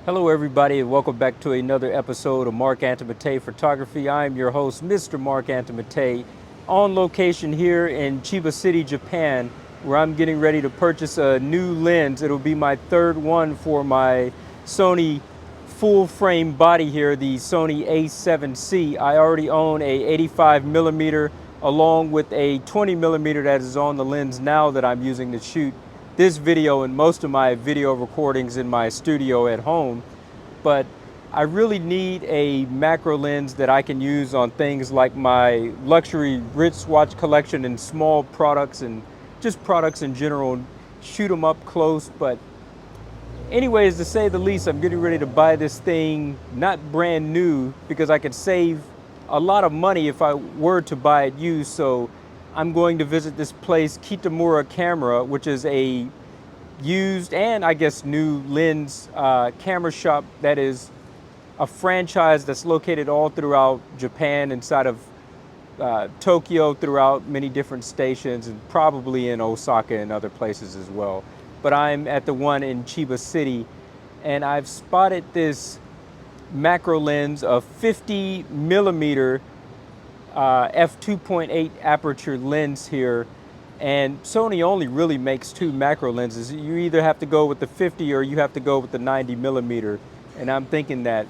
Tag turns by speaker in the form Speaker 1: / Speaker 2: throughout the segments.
Speaker 1: Hello everybody and welcome back to another episode of Marc Antomattei Photography. I'm your host, Mr. Marc Antomattei, on location here in Chiba City, Japan, where I'm getting ready to purchase a new lens. It'll be my third one for my Sony full frame body here, the Sony A7C. I already own a 85mm along with a 20mm that is on the lens now that I'm using to shoot this video and most of my video recordings in my studio at home. But I really need a macro lens that I can use on things like my luxury wristwatch collection and small products and just products in general, shoot them up close. But anyways, to say the least, I'm getting ready to buy this thing, not brand new, because I could save a lot of money if I were to buy it used. So I'm going to visit this place, Kitamura Camera, which is a used and I guess new lens camera shop that is a franchise that's located all throughout Japan, inside of Tokyo, throughout many different stations, and probably in Osaka and other places as well. But I'm at the one in Chiba City, and I've spotted this macro lens of 50mm F2.8 aperture lens here. And Sony only really makes two macro lenses. You either have to go with the 50 or you have to go with the 90mm. And I'm thinking that,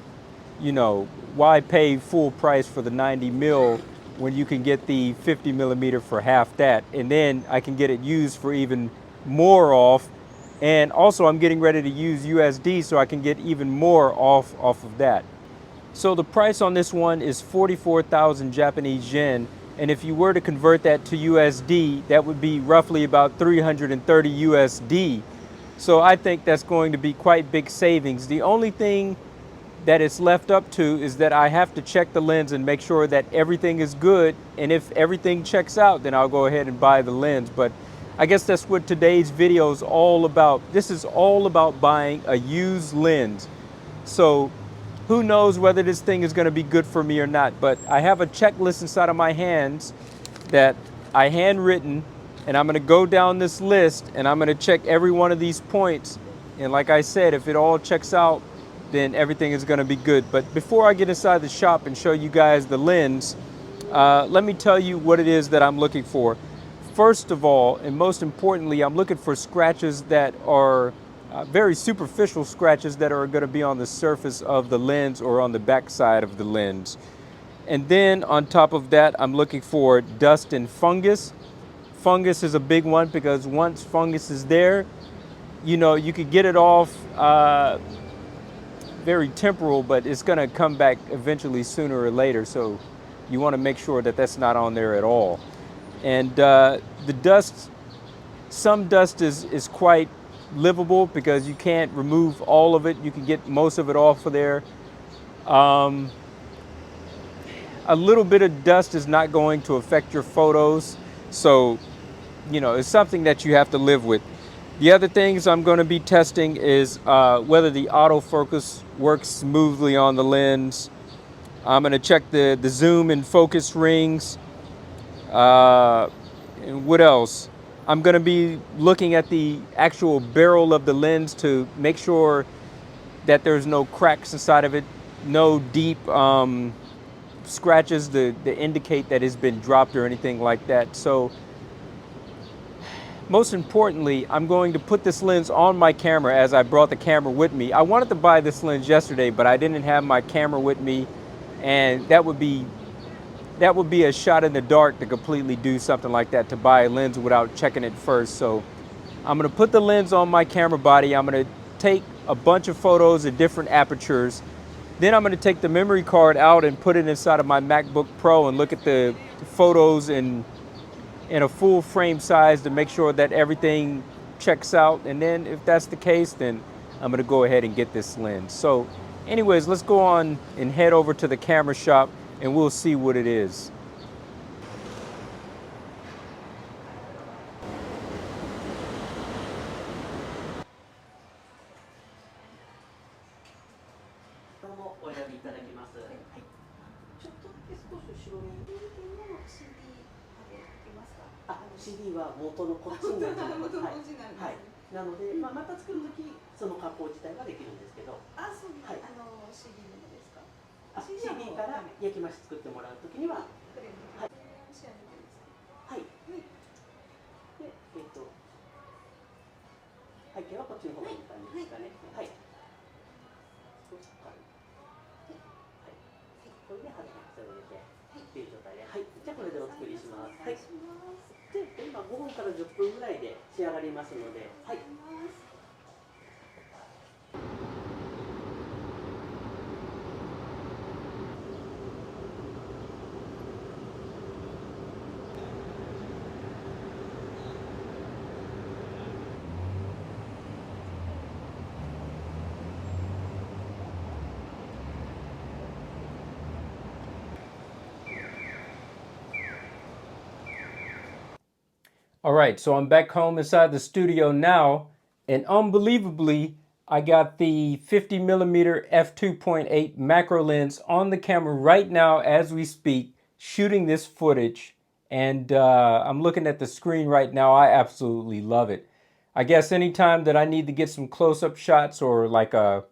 Speaker 1: you know, why pay full price for the 90mm when you can get the 50mm for half that? And then I can get it used for even more off. And also I'm getting ready to use USD so I can get even more off of that. So the price on this one is 44,000 Japanese yen. And if you were to convert that to USD, that would be roughly about 330 USD. So I think that's going to be quite big savings. The only thing that it's left up to is that I have to check the lens and make sure that everything is good. And if everything checks out, then I'll go ahead and buy the lens. But I guess that's what today's video is all about. This is all about buying a used lens. So who knows whether this thing is going to be good for me or not, but I have a checklist inside of my hands that I handwritten, and I'm going to go down this list and I'm going to check every one of these points. And like I said, if it all checks out, then everything is going to be good. But before I get inside the shop and show you guys the lens, let me tell you what it is that I'm looking for. First of all, and most importantly, I'm looking for scratches that are very superficial scratches that are going to be on the surface of the lens or on the back side of the lens. And then on top of that, I'm looking for dust and fungus. Fungus is a big one because once fungus is there, you know, you could get it off very temporal, but it's going to come back eventually sooner or later. So you want to make sure that that's not on there at all. And the dust, some dust is quite livable because you can't remove all of it. You can get most of it off of there. A little bit of dust is not going to affect your photos. So, you know, it's something that you have to live with. The other things I'm going to be testing is whether the autofocus works smoothly on the lens. I'm going to check the zoom and focus rings. And what else? I'm going to be looking at the actual barrel of the lens to make sure that there's no cracks inside of it, no deep scratches to indicate that it's been dropped or anything like that. So most importantly, I'm going to put this lens on my camera as I brought the camera with me. I wanted to buy this lens yesterday, but I didn't have my camera with me, and that would be a shot in the dark to completely do something like that, to buy a lens without checking it first. So I'm going to put the lens on my camera body. I'm going to take a bunch of photos at different apertures. Then I'm going to take the memory card out and put it inside of my MacBook Pro and look at the photos in a full frame size to make sure that everything checks out. And then if that's the case, then I'm going to go ahead and get this lens. So anyways, let's go on and head over to the camera shop and we'll see what it is.
Speaker 2: CD は元のこっちになっちゃいます。はい。はい。なので、また作るときその加工自体はできるんですけど。あ、そう、はい、CD のもですか。CD から焼き増し作ってもらうときには、はい、はい、で、背景はこっちの方がいい感じですかね。はい。少し軽い。はい。これで貼ってそれでっていう状態で、はい。じゃあこれでお作りします。はい。で、今5分から10分ぐらいで仕上がりますので、はい。
Speaker 1: All right, so I'm back home inside the studio now, and unbelievably, I got the 50mm F2.8 Macro Lens on the camera right now as we speak, shooting this footage, and I'm looking at the screen right now. I absolutely love it. I guess anytime that I need to get some close-up shots or like a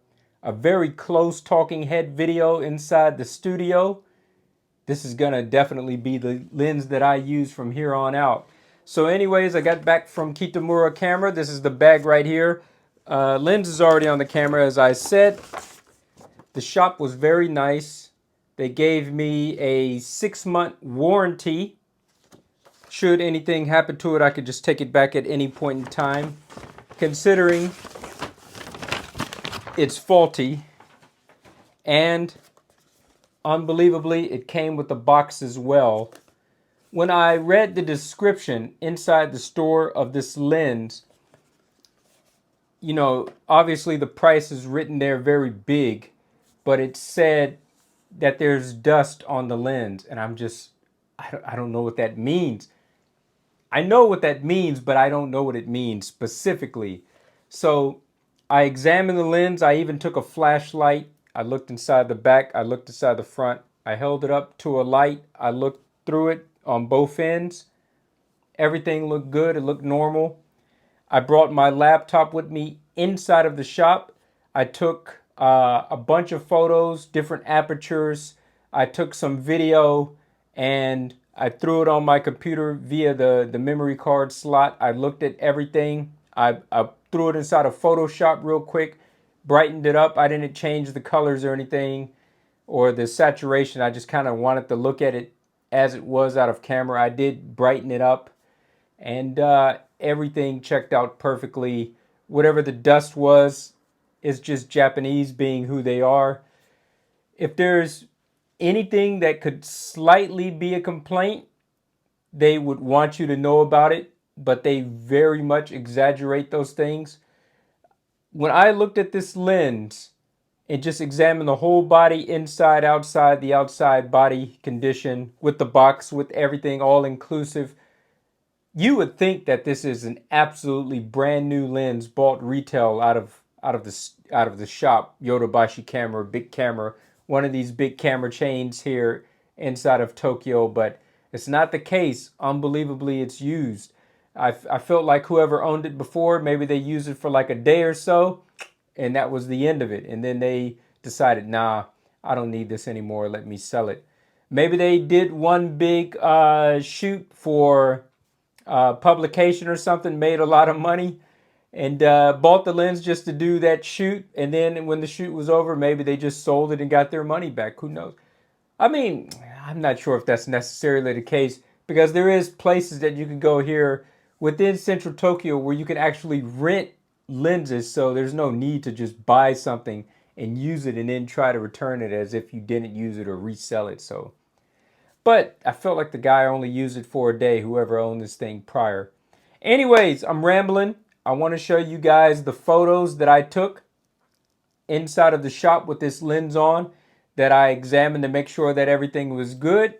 Speaker 1: very close talking head video inside the studio, this is gonna definitely be the lens that I use from here on out. So anyways, I got back from Kitamura camera. This is the bag right here. Lens is already on the camera, as I said. The shop was very nice. They gave me a 6-month warranty. Should anything happen to it, I could just take it back at any point in time. Considering it's faulty, and unbelievably, it came with a box as well. When I read the description inside the store of this lens, you know, obviously the price is written there very big, but it said that there's dust on the lens, and I don't know what that means. I know what that means, but I don't know what it means specifically. So I examined the lens. I even took a flashlight. I looked inside the back. I looked inside the front. I held it up to a light. I looked through it on both ends. Everything looked good. It looked normal. I brought my laptop with me inside of the shop. I took a bunch of photos, different apertures. I took some video and I threw it on my computer via the memory card slot. I looked at everything. I threw it inside of Photoshop real quick, brightened it up. I didn't change the colors or anything or the saturation. I just kind of wanted to look at it as it was out of camera. I did brighten it up, and everything checked out perfectly. Whatever the dust was, is just Japanese being who they are. If there's anything that could slightly be a complaint, they would want you to know about it, but they very much exaggerate those things. When I looked at this lens and just examined the whole body, inside, outside, the outside body condition with the box, with everything all inclusive, you would think that this is an absolutely brand new lens bought retail out of the shop, Yodobashi Camera, Big Camera, one of these big camera chains here inside of Tokyo, but it's not the case. Unbelievably, it's used. I felt like whoever owned it before, maybe they used it for like a day or so, and that was the end of it. And then they decided, nah, I don't need this anymore. Let me sell it. Maybe they did one big shoot for publication or something, made a lot of money, and bought the lens just to do that shoot. And then when the shoot was over, maybe they just sold it and got their money back. Who knows? I mean, I'm not sure if that's necessarily the case, because there is places that you can go here within central Tokyo where you can actually rent lenses, so there's no need to just buy something and use it and then try to return it as if you didn't use it or resell it. So, but I felt like the guy only used it for a day, whoever owned this thing prior. Anyways, I'm rambling. I want to show you guys the photos that I took inside of the shop with this lens on, that I examined to make sure that everything was good.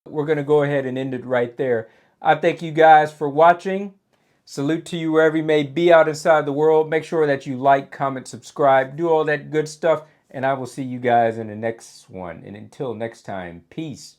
Speaker 1: We're going to go ahead and end it right there. I thank you guys for watching. Salute to you wherever you may be out inside the world. Make sure that you like, comment, subscribe, do all that good stuff. And I will see you guys in the next one. And until next time, peace.